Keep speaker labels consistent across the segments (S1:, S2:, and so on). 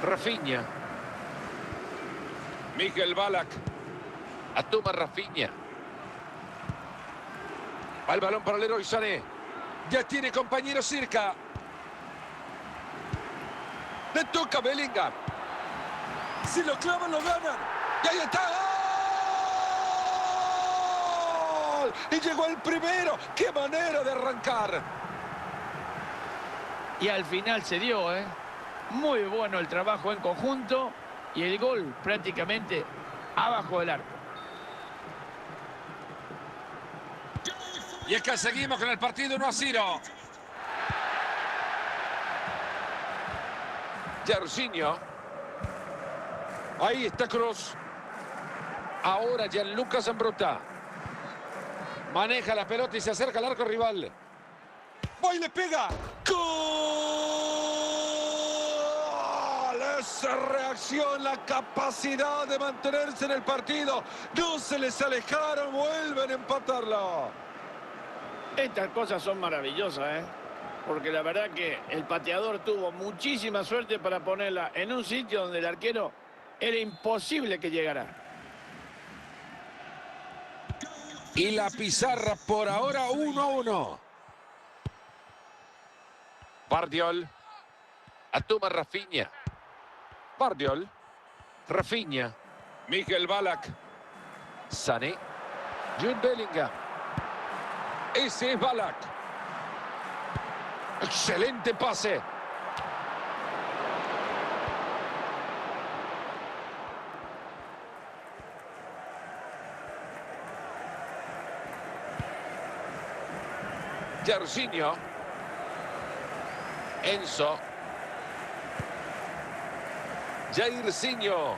S1: Rafinha. Miguel Ballack. Atuma Rafinha. Va el balón para Leroy Sané. Ya tiene compañero cerca. Le toca a Bellingham. Si lo clavan, lo ganan. Y ahí está. ¡Gol! Y llegó el primero. ¡Qué manera de arrancar!
S2: Y al final se dio, ¿eh? Muy bueno el trabajo en conjunto. Y el gol prácticamente abajo del arco.
S1: Y acá seguimos con el partido 1-0. Jairzinho. Ahí está Kroos. Ahora Gianluca Zambrotta. Maneja la pelota y se acerca al arco rival. ¡Va y le pega! ¡Gol! Esa reacción, la capacidad de mantenerse en el partido. No se les alejaron, vuelven a empatarlo.
S2: Estas cosas son maravillosas, ¿eh? Porque la verdad que el pateador tuvo muchísima suerte para ponerla en un sitio donde el arquero era imposible que llegara.
S1: Y la pizarra por ahora 1-1. Bardiol. Atuma Rafinha. Bardiol. Rafinha. Miguel Ballack. Sané. Jude Bellingham. Ese es Ballack. Excelente pase. Jairzinho. Enzo. Jairzinho.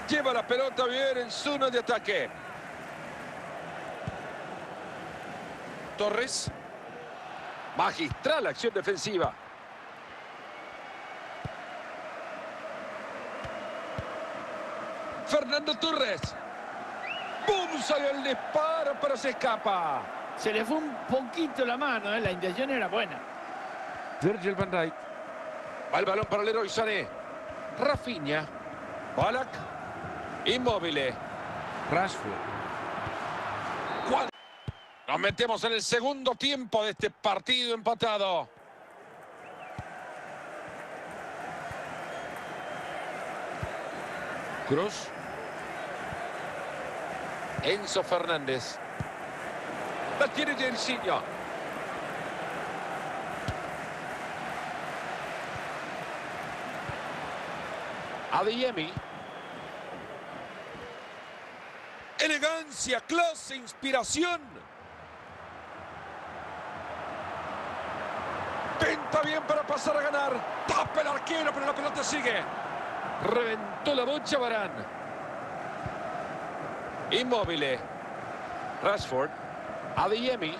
S1: Lleva la pelota bien en zona de ataque. Torres. Magistral acción defensiva. Fernando Torres. ¡Bum! Salió el disparo, pero se escapa.
S2: Se le fue un poquito la mano, ¿eh? La intención era buena.
S1: Virgil van Dijk. Va el balón para Leroy Sané. Rafinha. Ballack. Immobile. Rashford. Nos metemos en el segundo tiempo de este partido empatado. Kroos. Enzo Fernández. La tiene Jairzinho. Adeyemi. Elegancia, clase, inspiración. Pinta bien para pasar a ganar. Tapa el arquero, pero la pelota sigue. Reventó la bocha Varane. Immobile. Rashford. Adeyemi.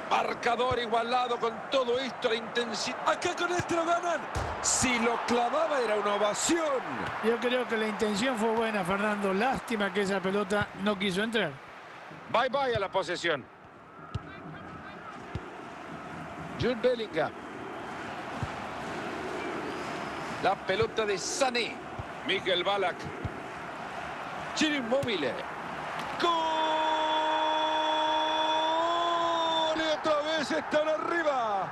S1: Marcador igualado con todo esto, la intensidad. Acá con este lo ganan. Si lo clavaba era una ovación.
S3: Yo creo que la intención fue buena, Fernando. Lástima que esa pelota no quiso entrar.
S1: Bye bye a la posesión. Jude Bellingham. La pelota de Sané. Miguel Ballack. Chile Immobile. ¡Gol! Y otra vez están arriba.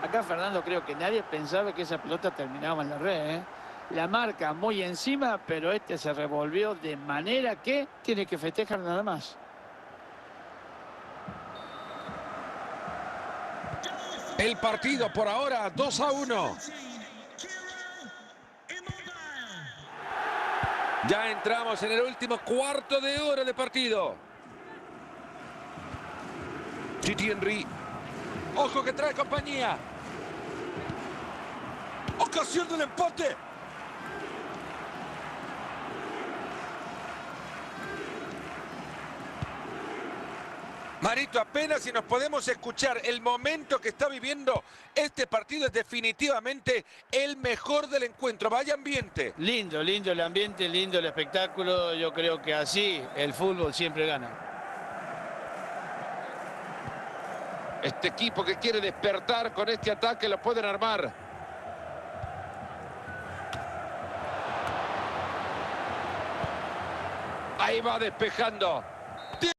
S2: Acá, Fernando, creo que nadie pensaba que esa pelota terminaba en la red, ¿eh? La marca muy encima, pero este se revolvió de manera que tiene que festejar nada más.
S1: El partido por ahora 2-1. Ya entramos en el último cuarto de hora de partido. Titi Henry. Ojo que trae compañía. Ocasión del empate. Marito, apenas si nos podemos escuchar. El momento que está viviendo este partido es definitivamente el mejor del encuentro. Vaya ambiente.
S2: Lindo, lindo el ambiente, lindo el espectáculo. Yo creo que así el fútbol siempre gana.
S1: Este equipo que quiere despertar con este ataque lo pueden armar. Ahí va despejando.